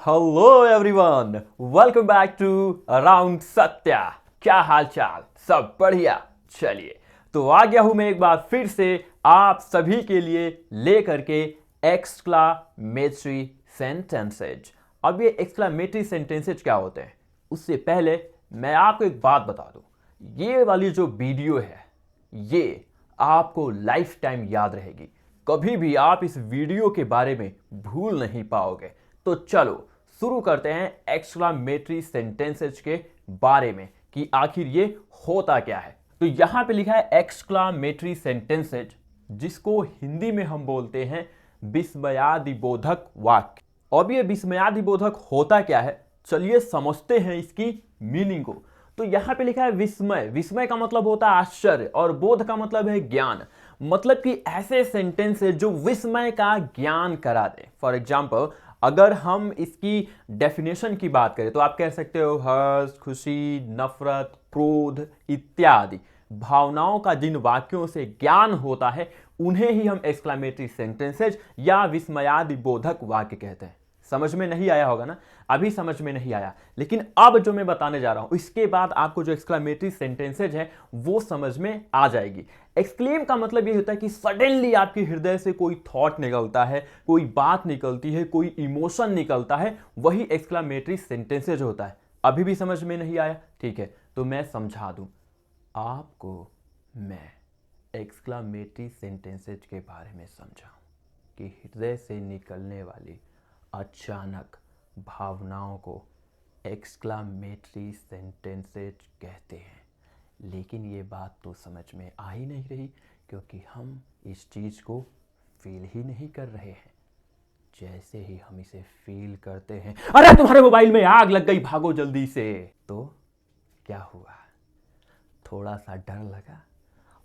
Hello everyone, welcome back to around Satya. क्या हाल चाल? सब बढ़िया। चलिए, तो आ गया हूं मैं एक बार फिर से आप सभी के लिए लेकर के एक्सक्लामेटरी सेंटेंसेज। अब ये एक्सक्लामेटरी सेंटेंसेज क्या होते हैं, उससे पहले मैं आपको एक बात बता दूं। ये वाली जो वीडियो है ये आपको लाइफ टाइम याद रहेगी। कभी भी आप इस वीडियो के बारे में भूल नहीं पाओगे। तो चलो शुरू करते हैं एक्सक्लामेटरी सेंटेंसेज के बारे में कि आखिर ये होता क्या है। तो यहां पे लिखा है एक्सक्लामेटरी सेंटेंसेज, जिसको हिंदी में हम बोलते हैं विस्मयादिबोधक वाक्य। अब ये विस्मयादिबोधक होता क्या है, चलिए समझते हैं इसकी मीनिंग को। तो यहां पे लिखा है विस्मय। विस्मय का मतलब होता है आश्चर्य और बोध का मतलब है ज्ञान। मतलब कि ऐसे सेंटेंस है जो विस्मय का ज्ञान करा दे। फॉर एग्जाम्पल, अगर हम इसकी डेफिनेशन की बात करें तो आप कह सकते हो हर्ष, खुशी, नफरत, क्रोध इत्यादि भावनाओं का जिन वाक्यों से ज्ञान होता है उन्हें ही हम एक्सक्लामेटरी सेंटेंसेज या विस्मयादिबोधक वाक्य कहते हैं। समझ में नहीं आया होगा ना? अभी समझ में नहीं आया, लेकिन अब जो मैं बताने जा रहा हूं इसके बाद आपको जो एक्सक्लामेटरी सेंटेंसेज है वो समझ में आ जाएगी। एक्सक्लेम का मतलब ये होता है कि सडनली आपके हृदय से कोई थॉट निकलता है, कोई बात निकलती है, कोई इमोशन निकलता है, वही एक्सक्लामेटरी सेंटेंसेज होता है। अभी भी समझ में नहीं आया? ठीक है, तो मैं समझा दूं आपको। मैं एक्सक्लामेटरी सेंटेंसेज के बारे में समझाऊं कि हृदय से निकलने वाली अचानक भावनाओं को एक्सक्लामेटरी सेंटेंसेज कहते हैं। लेकिन ये बात तो समझ में आ ही नहीं रही, क्योंकि हम इस चीज़ को फील ही नहीं कर रहे हैं। जैसे ही हम इसे फील करते हैं, अरे तुम्हारे मोबाइल में आग लग गई, भागो जल्दी से, तो क्या हुआ? थोड़ा सा डर लगा।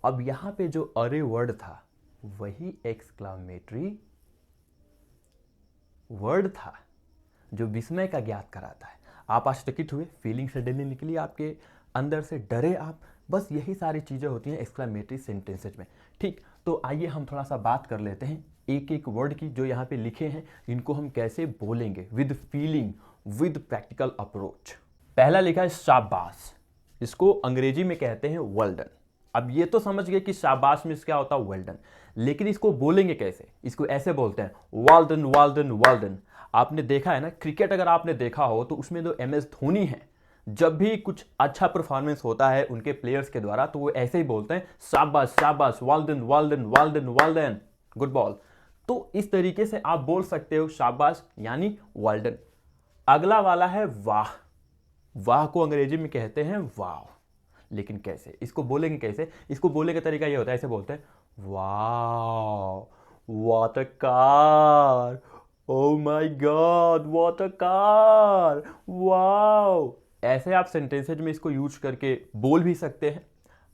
अब यहां पे जो अरे वर्ड था वही एक्सक्लामेटरी वर्ड था जो विस्मय का ज्ञात कराता है। आप आश्चर्यचकित हुए, फीलिंग सडनली निकली आपके अंदर से, डरे आप। बस यही सारी चीजें होती हैं एक्सक्लामेटरी सेंटेंसेज में। ठीक, तो आइए हम थोड़ा सा बात कर लेते हैं एक एक वर्ड की जो यहाँ पे लिखे हैं, इनको हम कैसे बोलेंगे with feeling, with practical approach. पहला लिखा है शाबाश। इसको अंग्रेजी में कहते हैं वेल डन। अब ये तो समझ गए कि शाबाश में क्या होता है, वेल डन। लेकिन इसको बोलेंगे कैसे? इसको ऐसे बोलते हैं well done, well done, well done. आपने देखा है ना, क्रिकेट अगर आपने देखा हो तो उसमें जो MS धोनी है, जब भी कुछ अच्छा परफॉर्मेंस होता है उनके प्लेयर्स के द्वारा तो वो ऐसे ही बोलते हैं शाबाश शाबाश, well done, well done, well done, well done, good ball. तो इस तरीके से आप बोल सकते हो शाबाश यानी वेल डन। अगला वाला है वाह। वाह को अंग्रेजी में कहते हैं वाव। लेकिन कैसे इसको बोलेंगे? कैसे इसको बोलने का तरीका ये होता है, ऐसे बोलते हैं wow, what a car, oh my God, what a car, wow. ऐसे आप सेंटेंसेज में इसको यूज करके बोल भी सकते हैं।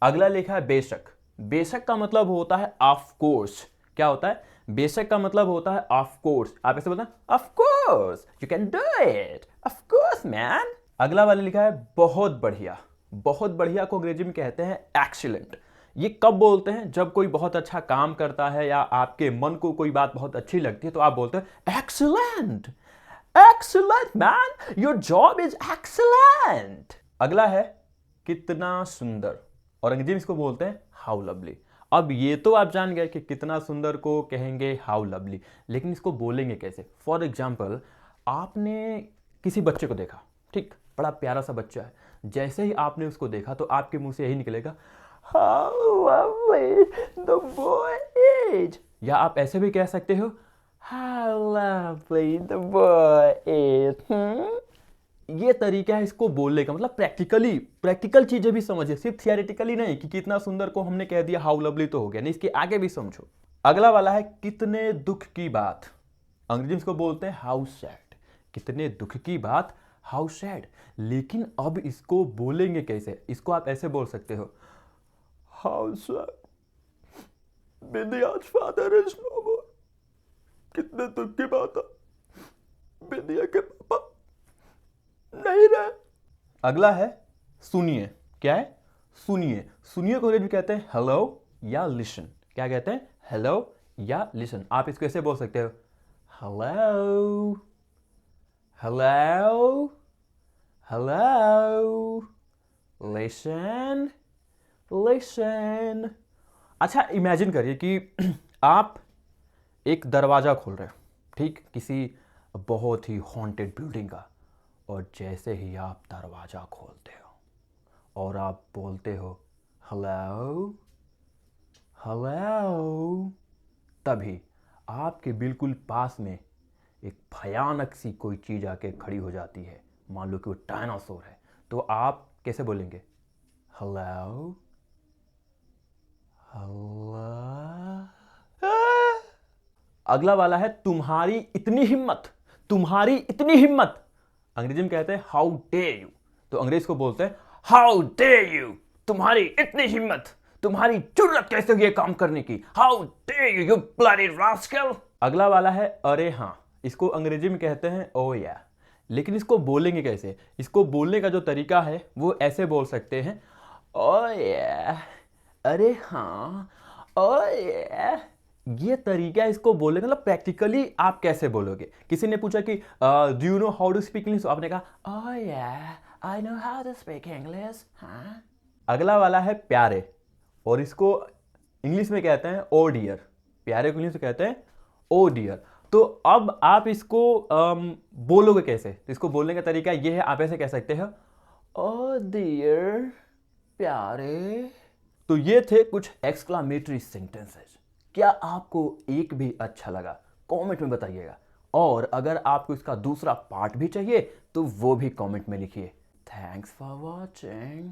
अगला लिखा है बेशक। बेशक का मतलब होता है ऑफ कोर्स। क्या होता है? बेशक का मतलब होता है ऑफ कोर्स। आप ऐसे बोलते हैं of course you can do it, of course man. अगला वाला लिखा है बहुत बढ़िया। बहुत बढ़िया को अंग्रेजी में कहते हैं एक्सीलेंट। ये कब बोलते हैं? जब कोई बहुत अच्छा काम करता है या आपके मन को कोई बात बहुत अच्छी लगती है तो आप बोलते हैं excellent, excellent man, your job is excellent. अगला है कितना सुंदर, और अंग्रेजी में इसको बोलते हैं हाउ लवली। अब ये तो आप जान गए कि कितना सुंदर को कहेंगे हाउ लवली, लेकिन इसको बोलेंगे कैसे? फॉर एग्जाम्पल, आपने किसी बच्चे को देखा, ठीक, बड़ा प्यारा सा बच्चा है। जैसे ही आपने उसको देखा तो आपके मुंह से यही निकलेगा how lovely the boy is. या आप ऐसे भी कह सकते हो how lovely the boy is. ये तरीका है इसको बोलने का। मतलब प्रैक्टिकल चीजें भी समझिए, सिर्फ थियरेटिकली नहीं कि कितना सुंदर को हमने कह दिया हाउ लवली तो हो गया, नहीं, इसके आगे भी समझो। अगला वाला है कितने दुख की बात। अंग्रेजी में इसको बोलते हैं हाउ सैड। कितने दुख की बात, हाउ सैड। लेकिन अब इसको बोलेंगे कैसे? इसको आप ऐसे बोल सकते हो how sad Vidya's father is no more. कितने दुख की बात है, विद्या के पापा नहीं रहे। अगला है सुनिए। क्या है? सुनिए। सुनिए को अंग्रेजी में कहते हैं हेलो या लिसन। क्या कहते हैं? हेलो या लिसन। आप इसको ऐसे बोल सकते हो hello, hello, hello, listen, listen. अच्छा इमेजिन करिए कि आप एक दरवाज़ा खोल रहे हो, ठीक, किसी बहुत ही हॉन्टेड बिल्डिंग का। और जैसे ही आप दरवाज़ा खोलते हो और आप बोलते हो हेलो, हेलो, तभी आपके बिल्कुल पास में एक भयानक सी कोई चीज़ आके खड़ी हो जाती है। मान लो कि वो डायनासोर है। तो आप कैसे बोलेंगे? Hello, hello. अगला वाला है तुम्हारी इतनी हिम्मत, तुम्हारी इतनी हिम्मत। अंग्रेजी में कहते हैं हाउ डे यू। तो अंग्रेज को बोलते हैं हाउ डे यू, तुम्हारी इतनी हिम्मत, तुम्हारी जुर्रत कैसे हुई ये काम करने की, how day you, you bloody rascal. अगला वाला है अरे हाँ। इसको अंग्रेजी में कहते हैं ओ या। लेकिन इसको बोलेंगे कैसे? इसको बोलने का जो तरीका है वो ऐसे बोल सकते हैं ओ या, अरे हाँ, ओ या। ये तरीका इसको बोलने का, मतलब प्रैक्टिकली आप कैसे बोलोगे? किसी ने पूछा कि do you know how to speak English, आपने कहा oh yeah, I know how to speak English. हाँ। अगला वाला है प्यारे, और इसको इंग्लिश में कहते हैं ओ डियर। प्यारे को इंग्लिश में कहते हैं ओ डियर। तो अब आप इसको बोलोगे कैसे? तो इसको बोलने का तरीका ये है, आप ऐसे कह सकते हो ओ डियर, प्यारे। तो ये थे कुछ एक्सक्लामेटरी सेंटेंसेस। क्या आपको एक भी अच्छा लगा? कमेंट में बताइएगा। और अगर आपको इसका दूसरा पार्ट भी चाहिए तो वो भी कमेंट में लिखिए। Thanks for watching.